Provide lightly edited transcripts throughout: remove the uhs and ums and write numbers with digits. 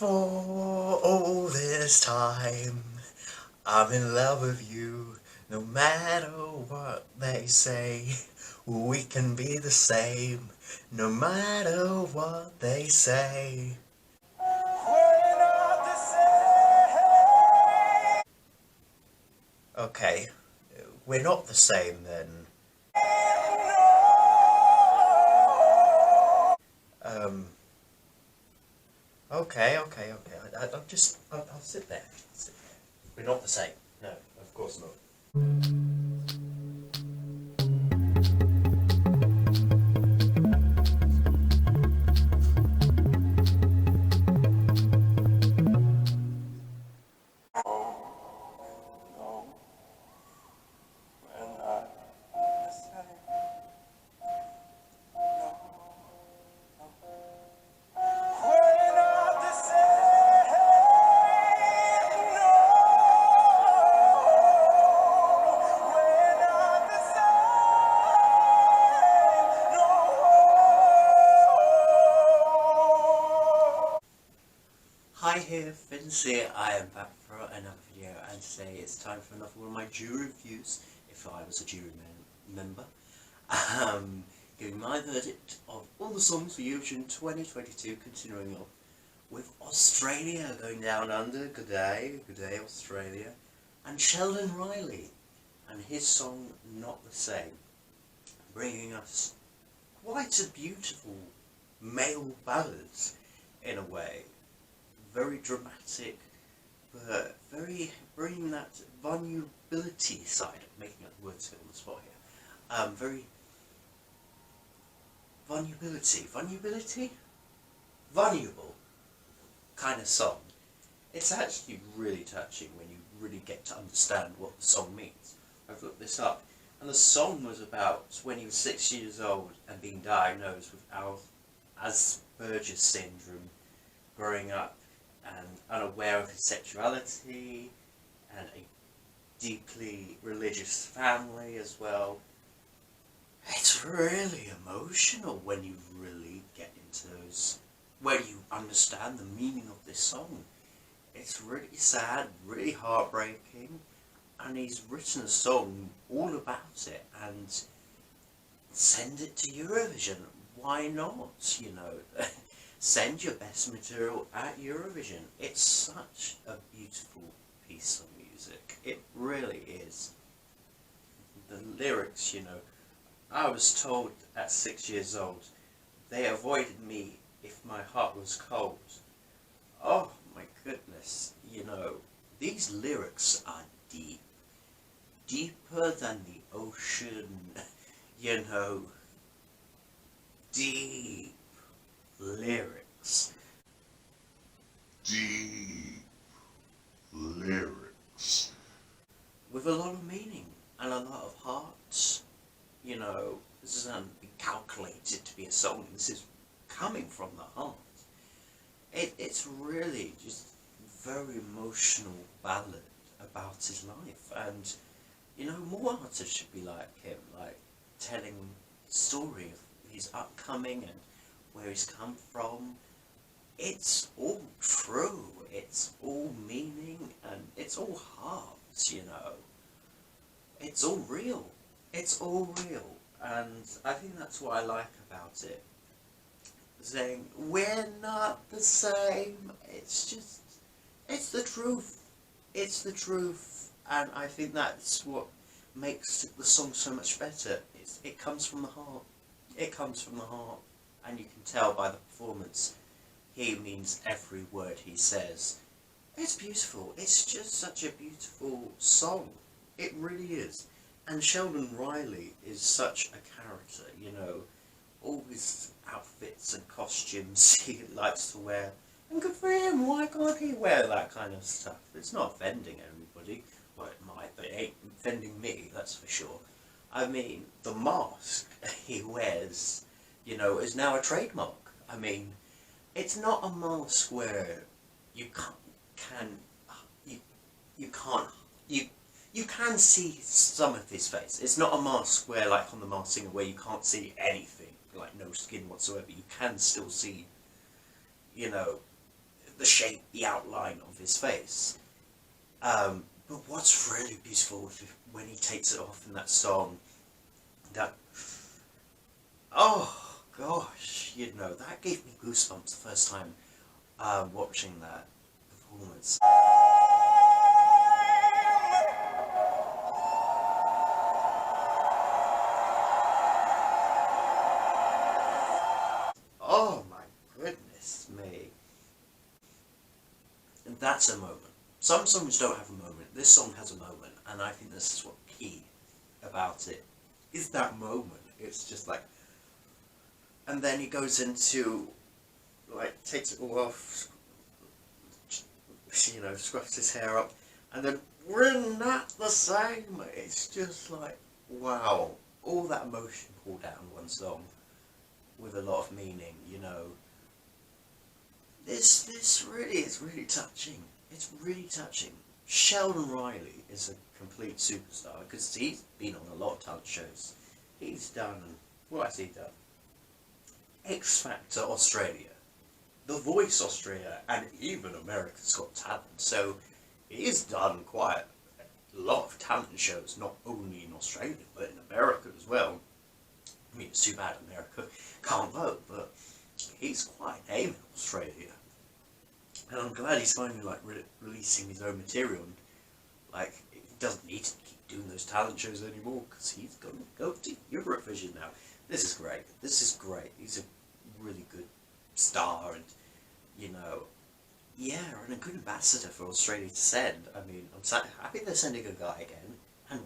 For all this time, I'm in love with you. No matter what they say, we can be the same. No matter what they say. Okay, we're not the same then. Um, okay. I'll sit there. We're not the same. No, of course not. Hi here, Finns here. I am back for another video, and today it's time for another one of my jury reviews, if I was a jury member. Giving my verdict of all the songs for Eurovision 2022, continuing on with Australia going down under. Good day Australia. And Sheldon Riley and his song Not the Same, bringing us quite a beautiful male ballads in a way. Very dramatic, but very bringing that vulnerability side, making up the words fit on the spot here. Very vulnerable kind of song. It's actually really touching when you really get to understand what the song means. I've looked this up, and the song was about when he was 6 years old and being diagnosed with Asperger's syndrome, growing up and unaware of his sexuality, and a deeply religious family as well. It's really emotional when you really get into those, when you understand the meaning of this song. It's really sad, really heartbreaking, and he's written a song all about it and send it to Eurovision. Why not, you know? Send your best material at Eurovision. It's such a beautiful piece of music. It really is. The lyrics, you know, I was told at 6 years old, they avoided me if my heart was cold. Oh my goodness, you know, these lyrics are deep. Deeper than the ocean, you know. Deep lyrics. Deep lyrics. With a lot of meaning and a lot of heart. You know, this isn't calculated to be a song. This is coming from the heart. It's really just very emotional ballad about his life, and you know, more artists should be like him, like telling the story of his upcoming and where he's come from. It's all true, it's all meaning, and it's all heart, you know. It's all real. It's all real. And I think that's what I like about it. Saying, we're not the same. It's just, it's the truth. It's the truth. And I think that's what makes the song so much better. It comes from the heart. It comes from the heart. And you can tell by the performance, he means every word he says. It's beautiful. It's just such a beautiful song. It really is. And Sheldon Riley is such a character, you know. All his outfits and costumes he likes to wear. And good for him, why can't he wear that kind of stuff? It's not offending everybody. Well, it might, but it ain't offending me, that's for sure. I mean, the mask he wears, you know, is now a trademark. I mean, it's not a mask where you you can see some of his face. It's not a mask where, like on The Masked Singer, where you can't see anything, like no skin whatsoever. You can still see, you know, the shape, the outline of his face. But what's really beautiful when he takes it off in that song, that, oh gosh, you know, that gave me goosebumps the first time watching that performance. Oh my goodness me. And that's a moment. Some songs don't have a moment. This song has a moment, and I think this is what key about it is that moment. It's just like, and then he goes into, like, takes it all off, you know, scruffs his hair up, and then we're not the same. It's just like, wow, all that emotion poured out in one song with a lot of meaning, you know. This really is really touching. It's really touching. Sheldon Riley is a complete superstar because he's been on a lot of talent shows. He's done, what has he done? X Factor Australia, The Voice Australia, and even America's Got Talent. So he's done quite a lot of talent shows, not only in Australia but in America as well. I mean, it's too bad America can't vote, but he's quite a name in Australia. And I'm glad he's finally like releasing his own material. And, like, he doesn't need to keep doing those talent shows anymore because he's going to go to Eurovision now. This is great. This is great. He's a really good star, and you know, yeah, and a good ambassador for Australia to send. I mean, I'm happy they're sending a guy again, and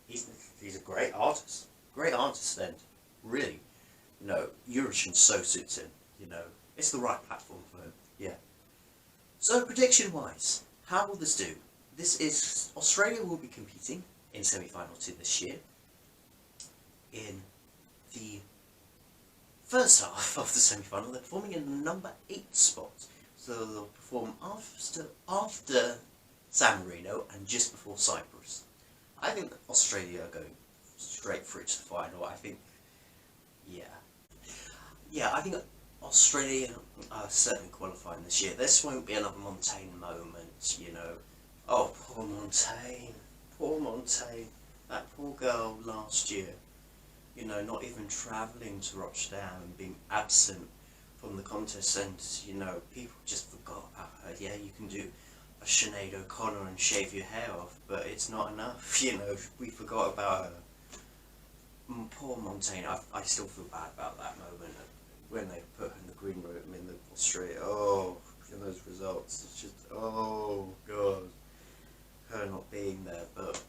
he's a great artist. Great artist, and really, you know, Eurovision so suits him. You know, it's the right platform for him. Yeah. So prediction-wise, how will this do? This is Australia will be competing in semi-final 2 this year. In the first half of the semi-final, they're performing in the number 8 spot. So they'll perform after San Marino and just before Cyprus. I think that Australia are going straight through to the final. I think, yeah, I think Australia are certainly qualifying this year. This won't be another Montaigne moment, you know. Oh, poor Montaigne, that poor girl last year, you know, not even travelling to Rochdale and being absent from the contest, and, you know, people just forgot about her. Yeah, you can do a Sinead O'Connor and shave your hair off, but it's not enough, you know, we forgot about her. Poor Montaigne, I still feel bad about that moment when they put her in the green room in the Australia. Oh, in those results, it's just, oh god, her not being there. But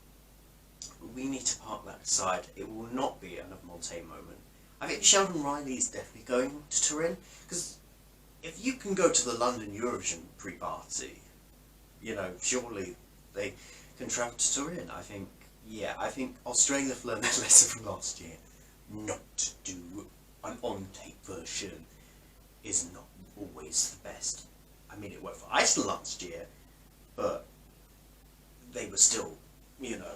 we need to park that aside. It will not be another Montaigne moment. I think Sheldon Riley is definitely going to Turin, because if you can go to the London Eurovision pre-party, you know, surely they can travel to Turin. I think, yeah, I think Australia have learned their lesson from last year. Not to do an on-tape version is not always the best. I mean, it worked for Iceland last year, but they were still, you know,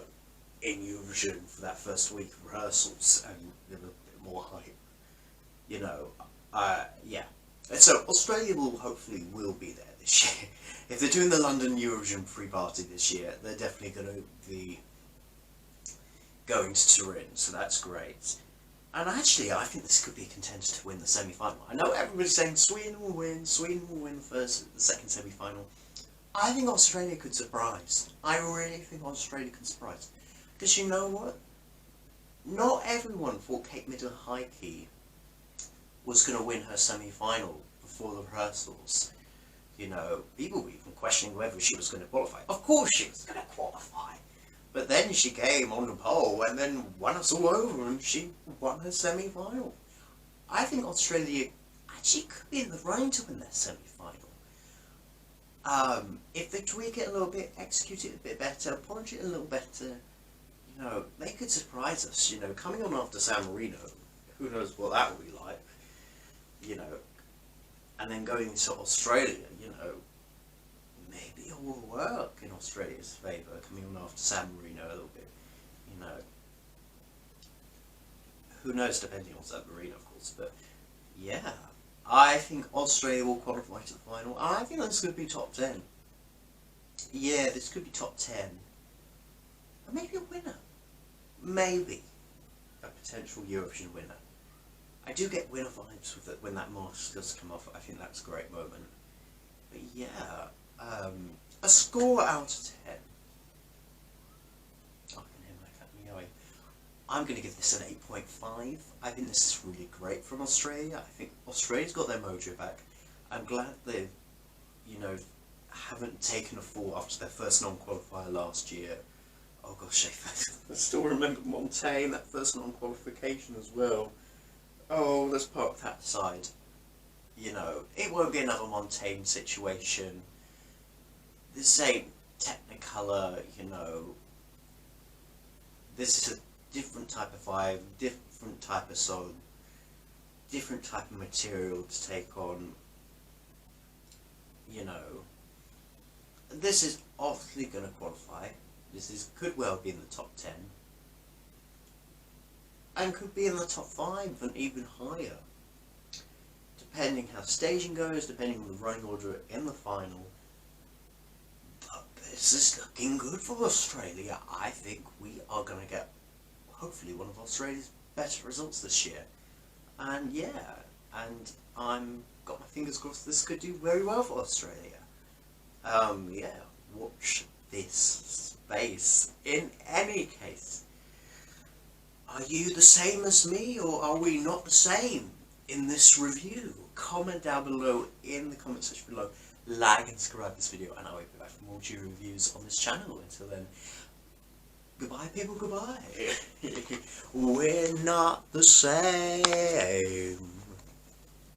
in Eurovision for that first week of rehearsals, and there was a bit more hype, you know. Yeah. And so Australia hopefully will be there this year. If they're doing the London Eurovision pre-party this year, they're definitely going to be going to Turin, so that's great. And actually, I think this could be a contender to win the semi-final. I know everybody's saying Sweden will win the second semi-final. I think Australia could surprise. I really think Australia could surprise. Because you know what? Not everyone thought Kate Middleton-Heidke was going to win her semi-final before the rehearsals. You know, people were even questioning whether she was going to qualify. Of course she was going to qualify. But then she came on the pole and then won us all over, and she won her semi-final. I think Australia actually could be in the running to win their semi-final. If they tweak it a little bit, execute it a bit better, polish it a little better, you know, they could surprise us. You know, coming on after San Marino, who knows what that will be like, you know, and then going to Australia, you know, maybe it will work in Australia's favour, coming on after San Marino a little bit, you know. Who knows, depending on San Marino, of course, but yeah, I think Australia will qualify to the final. I think this could be top 10. Yeah, this could be top 10. And maybe a winner. Maybe a potential Eurovision winner. I do get winner vibes with it when that mask does come off. I think that's a great moment. But yeah, a score out of 10. I can hear my cat meowing. I'm going to give this an 8.5. I think this is really great from Australia. I think Australia's got their mojo back. I'm glad they, haven't taken a fall after their first non-qualifier last year. Oh gosh, I still remember Montaigne, that first non-qualification as well. Oh, let's park that aside. It won't be another Montaigne situation. This ain't Technicolor, This is a different type of vibe, different type of song, different type of material to take on. This is obviously going to qualify. Could well be in the top 10. And could be in the top 5 and even higher. Depending how staging goes, depending on the running order in the final. But this is looking good for Australia. I think we are going to get, hopefully, one of Australia's better results this year. And yeah, and I'm got my fingers crossed this could do very well for Australia. Yeah, watch this space. In any case, are you the same as me, or are we not the same in this review? Comment down below in the comment section below. Like and subscribe this video, and I will be back for more jury reviews on this channel. Until then, goodbye people, goodbye. We're not the same.